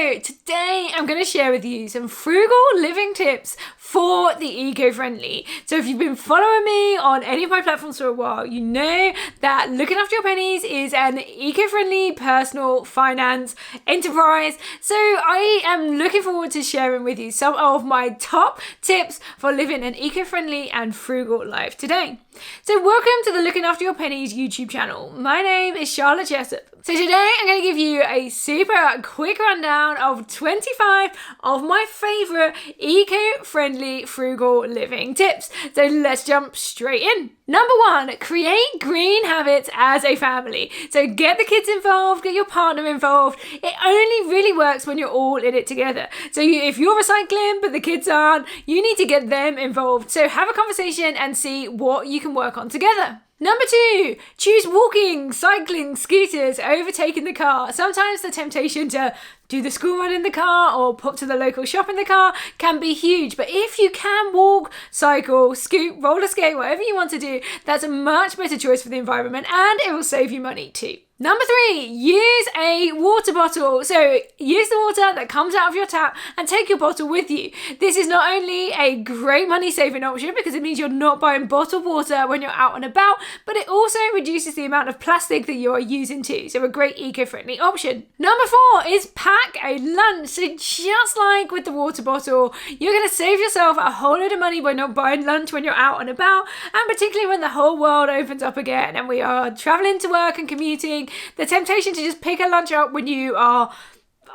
So today I'm going to share with you some frugal living tips for the eco-friendly. So if you've been following me on any of my platforms for a while, you know that looking after your pennies is an eco-friendly personal finance enterprise. So I am looking forward to sharing with you some of my top tips for living an eco-friendly and frugal life today. So welcome to the Looking After Your Pennies YouTube channel. My name is Charlotte Jessup. So today I'm going to give you a super quick rundown of 25 of my favourite eco-friendly frugal living tips. So let's jump straight in. Number 1, create green habits as a family. So get the kids involved, get your partner involved. It only really works when you're all in it together. So if you're recycling but the kids aren't, you need to get them involved. So have a conversation and see what you can work on together. Number 2, choose walking, cycling, scooters over taking the car. Sometimes the temptation to do the school run in the car or pop to the local shop in the car can be huge. But if you can walk, cycle, scoot, roller skate, whatever you want to do, that's a much better choice for the environment and it will save you money too. Number 3, use a water bottle. So use the water that comes out of your tap and take your bottle with you. This is not only a great money saving option because it means you're not buying bottled water when you're out and about, but it also reduces the amount of plastic that you are using too. So a great eco-friendly option. Number 4 is pack a lunch. So just like with the water bottle, you're going to save yourself a whole load of money by not buying lunch when you're out and about, and particularly when the whole world opens up again and we are traveling to work and commuting. The temptation to just pick a lunch up when you are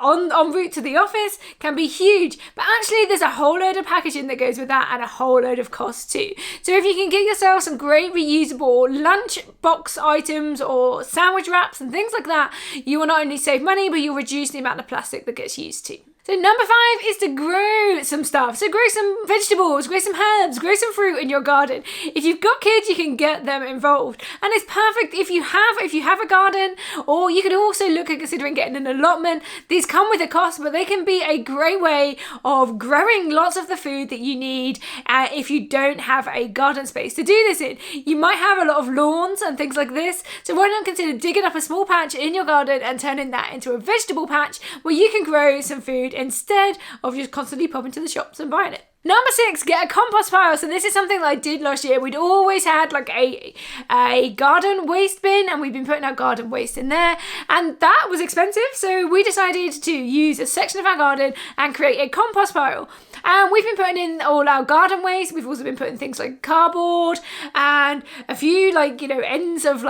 en route to the office can be huge, but actually there's a whole load of packaging that goes with that and a whole load of cost too. So if you can get yourself some great reusable lunch box items or sandwich wraps and things like that, you will not only save money, but you'll reduce the amount of plastic that gets used too. So number 5 is to grow some stuff. So grow some vegetables, grow some herbs, grow some fruit in your garden. If you've got kids, you can get them involved. And it's perfect if you have a garden, or you could also look at considering getting an allotment. These come with a cost, but they can be a great way of growing lots of the food that you need if you don't have a garden space to do this in. You might have a lot of lawns and things like this. So why not consider digging up a small patch in your garden and turning that into a vegetable patch where you can grow some food instead of just constantly popping to the shops and buying it. Number 6, get a compost pile. So this is something that I did last year. We'd always had like a garden waste bin and we've been putting our garden waste in there, and that was expensive. So we decided to use a section of our garden and create a compost pile. And we've been putting in all our garden waste. We've also been putting things like cardboard and a few ends of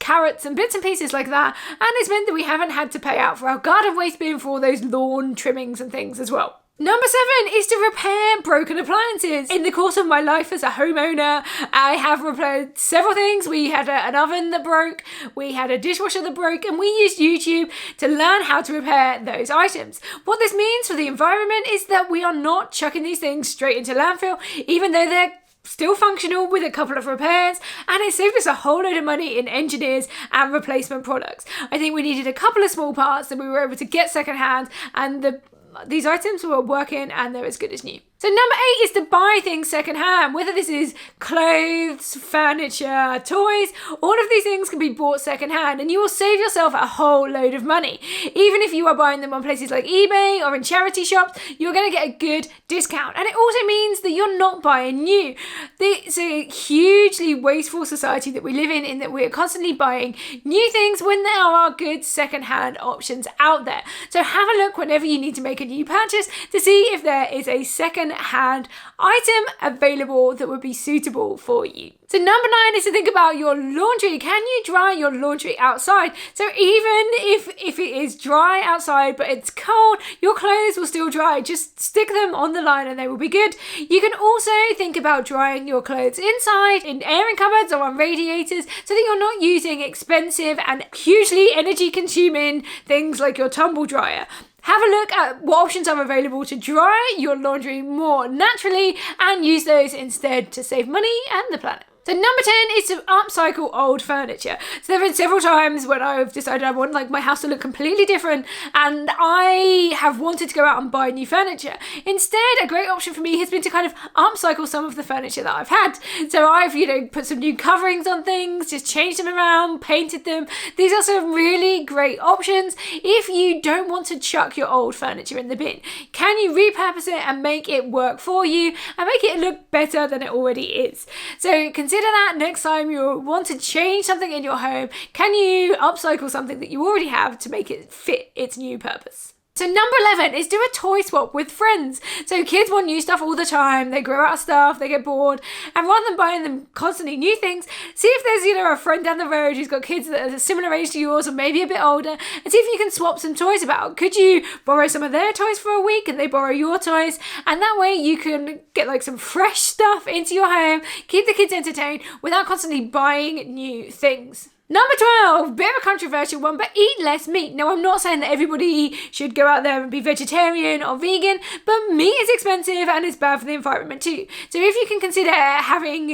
carrots and bits and pieces like that, and it's meant that we haven't had to pay out for our garden waste bin for all those lawn trimmings and things as well. Number 7 is to repair broken appliances. In the course of my life as a homeowner, I have repaired several things. We had an oven that broke, we had a dishwasher that broke, and we used YouTube to learn how to repair those items. What this means for the environment is that we are not chucking these things straight into landfill, even though they're still functional with a couple of repairs, and it saved us a whole load of money in engineers and replacement products. I think we needed a couple of small parts that we were able to get secondhand, and these items were working and they're as good as new. So number 8 is to buy things secondhand, whether this is clothes, furniture, toys. All of these things can be bought secondhand and you will save yourself a whole load of money. Even if you are buying them on places like eBay or in charity shops, you're going to get a good discount. And it also means that you're not buying new. It's a hugely wasteful society that we live in that we're constantly buying new things when there are good secondhand options out there. So have a look whenever you need to make a new purchase to see if there is a second-hand item available that would be suitable for you. So number 9 is to think about your laundry. Can you dry your laundry outside? So even if it is dry outside but it's cold, your clothes will still dry. Just stick them on the line and they will be good. You can also think about drying your clothes inside, in airing cupboards or on radiators, so that you're not using expensive and hugely energy consuming things like your tumble dryer. Have a look at what options are available to dry your laundry more naturally and use those instead to save money and the planet. So number 10 is to upcycle old furniture. So there have been several times when I've decided I want like my house to look completely different and I have wanted to go out and buy new furniture. Instead, a great option for me has been to kind of upcycle some of the furniture that I've had. So I've, put some new coverings on things, just changed them around, painted them. These are some really great options if you don't want to chuck your old furniture in the bin. Can you repurpose it and make it work for you and make it look better than it already is? So consider that next time you want to change something in your home. Can you upcycle something that you already have to make it fit its new purpose? So number 11 is do a toy swap with friends. So kids want new stuff all the time. They grow out of stuff, they get bored. And rather than buying them constantly new things, see if there's, a friend down the road who's got kids that are a similar age to yours or maybe a bit older, and see if you can swap some toys about. Could you borrow some of their toys for a week and they borrow your toys? And that way you can get like some fresh stuff into your home, keep the kids entertained without constantly buying new things. Number 12, bit of a controversial one, but eat less meat. Now, I'm not saying that everybody should go out there and be vegetarian or vegan, but meat is expensive and it's bad for the environment too. So if you can consider having,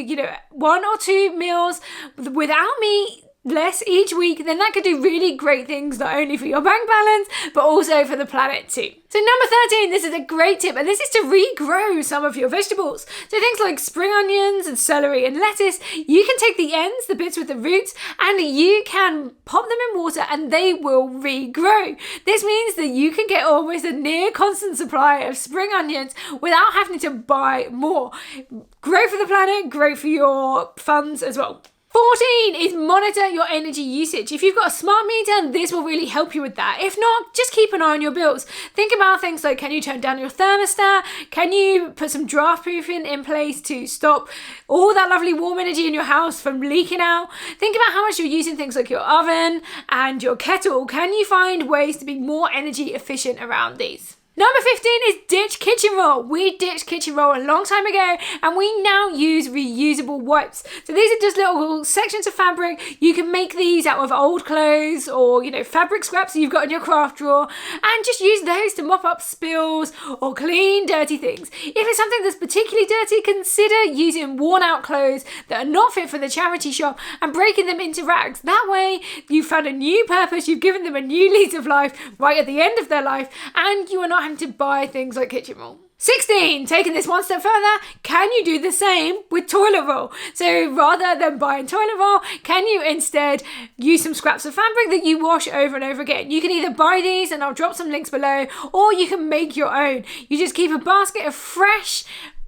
1 or 2 meals without meat, less each week, then that could do really great things, not only for your bank balance, but also for the planet too. So number 13, this is a great tip, and this is to regrow some of your vegetables. So things like spring onions and celery and lettuce, you can take the ends, the bits with the roots, and you can pop them in water and they will regrow. This means that you can get almost a near constant supply of spring onions without having to buy more. Great for the planet, great for your funds as well. 14 is monitor your energy usage. If you've got a smart meter, this will really help you with that. If not, just keep an eye on your bills. Think about things like, can you turn down your thermostat? Can you put some draft proofing in place to stop all that lovely warm energy in your house from leaking out? Think about how much you're using things like your oven and your kettle. Can you find ways to be more energy efficient around these? Number 15 is ditch kitchen roll. We ditched kitchen roll a long time ago and we now use reusable wipes. So these are just little sections of fabric. You can make these out of old clothes or, fabric scraps you've got in your craft drawer and just use those to mop up spills or clean dirty things. If it's something that's particularly dirty, consider using worn out clothes that are not fit for the charity shop and breaking them into rags. That way you've found a new purpose, you've given them a new lease of life right at the end of their life, and you are not having to buy things like kitchen roll. 16, taking this one step further, can you do the same with toilet roll? So rather than buying toilet roll, can you instead use some scraps of fabric that you wash over and over again? You can either buy these, and I'll drop some links below, or you can make your own. You just keep a basket of fresh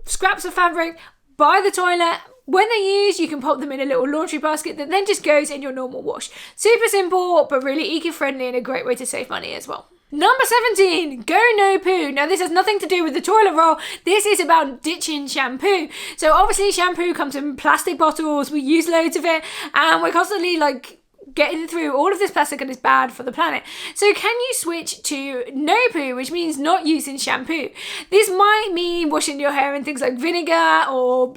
scraps of fabric by the toilet. When they're used, you can pop them in a little laundry basket that then just goes in your normal wash. Super simple, but really eco-friendly and a great way to save money as well. Number 17, go no poo. Now this has nothing to do with the toilet roll. This is about ditching shampoo. So obviously shampoo comes in plastic bottles. We use loads of it and we're constantly getting through all of this plastic and it's bad for the planet. So can you switch to no poo, which means not using shampoo? This might mean washing your hair in things like vinegar or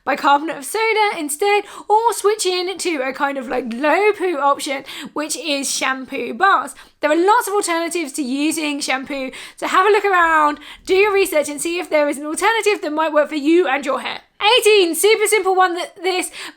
bicarbonate of soda instead, or switching to a kind of low poo option, which is shampoo bars. There are lots of alternatives to using shampoo, so have a look around, do your research and see if there is an alternative that might work for you and your hair. 18, super simple one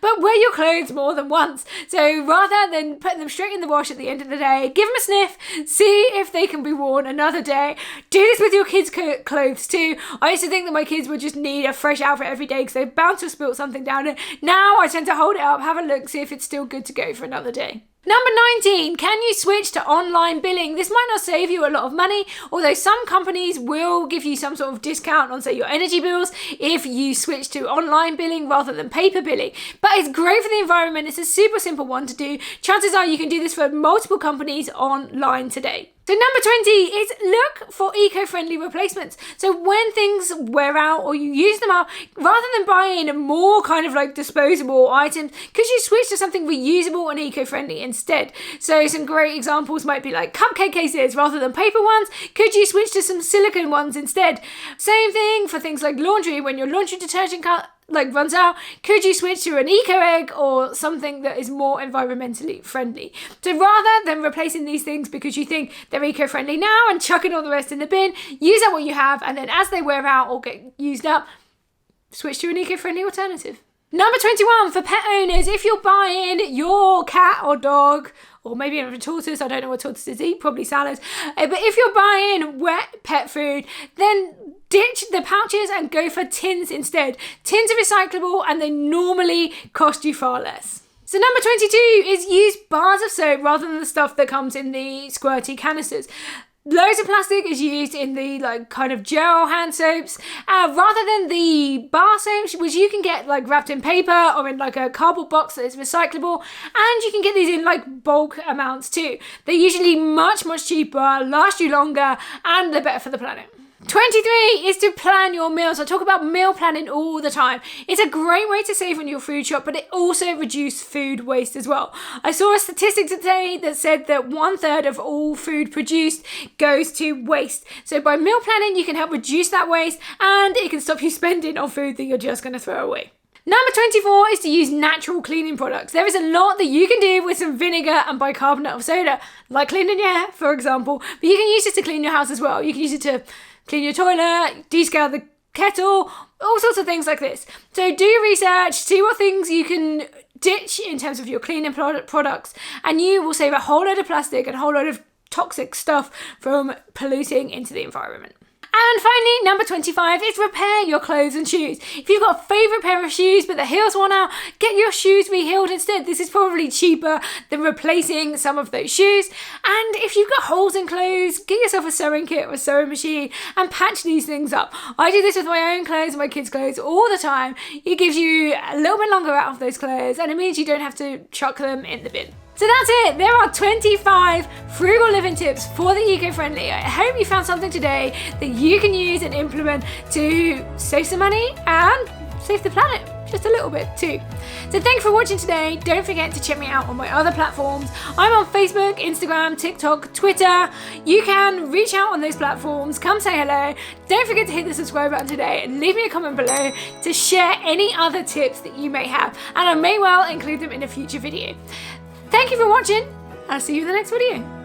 but wear your clothes more than once. So rather than putting them straight in the wash at the end of the day, give them a sniff, see if they can be worn another day. Do this with your kids' clothes too. I used to think that my kids would just need a fresh outfit every day because they're bound to have spilt something down it. Now I tend to hold it up, have a look, see if it's still good to go for another day. Number 19, can you switch to online billing? This might not save you a lot of money, although some companies will give you some sort of discount on, say, your energy bills if you switch to online billing rather than paper billing. But it's great for the environment. It's a super simple one to do. Chances are you can do this for multiple companies online today. So number 20 is look for eco-friendly replacements. So when things wear out or you use them up, rather than buying more kind of disposable items, could you switch to something reusable and eco-friendly instead? So some great examples might be cupcake cases rather than paper ones. Could you switch to some silicone ones instead? Same thing for things like laundry. When your laundry detergent runs out, could you switch to an eco egg or something that is more environmentally friendly? So rather than replacing these things because you think they're eco-friendly now and chucking all the rest in the bin, use up what you have, and then as they wear out or get used up, switch to an eco-friendly alternative. Number 21, for pet owners, if you're buying your cat or dog, or maybe even a tortoise, I don't know what tortoises eat, probably salads, but if you're buying wet pet food, then ditch the pouches and go for tins instead. Tins are recyclable and they normally cost you far less. So number 22 is use bars of soap rather than the stuff that comes in the squirty canisters. Loads of plastic is used in the like kind of gel hand soaps rather than the bar soaps, which you can get like wrapped in paper or in like a cardboard box that is recyclable, and you can get these in like bulk amounts too. They're usually much cheaper, last you longer, and they're better for the planet. 23 is to plan your meals. I talk about meal planning all the time. It's a great way to save on your food shop, but it also reduces food waste as well. I saw a statistic today that said that 1/3 of all food produced goes to waste. So by meal planning, you can help reduce that waste and it can stop you spending on food that you're just going to throw away. Number 24 is to use natural cleaning products. There is a lot that you can do with some vinegar and bicarbonate of soda, like cleaning your hair, for example, but you can use it to clean your house as well. You can use it to clean your toilet, descale the kettle, all sorts of things like this. So do your research, see what things you can ditch in terms of your cleaning products, and you will save a whole load of plastic and a whole load of toxic stuff from polluting into the environment. And finally, number 25 is repair your clothes and shoes. If you've got a favourite pair of shoes but the heel's worn out, get your shoes re-heeled instead. This is probably cheaper than replacing some of those shoes. And if you've got holes in clothes, get yourself a sewing kit or a sewing machine and patch these things up. I do this with my own clothes and my kids' clothes all the time. It gives you a little bit longer out of those clothes and it means you don't have to chuck them in the bin. So that's it. There are 25 frugal living tips for the eco-friendly. I hope you found something today that you can use and implement to save some money and save the planet just a little bit too. So thanks for watching today. Don't forget to check me out on my other platforms. I'm on Facebook, Instagram, TikTok, Twitter. You can reach out on those platforms. Come say hello. Don't forget to hit the subscribe button today and leave me a comment below to share any other tips that you may have. And I may well include them in a future video. Thank you for watching. I'll see you in the next video.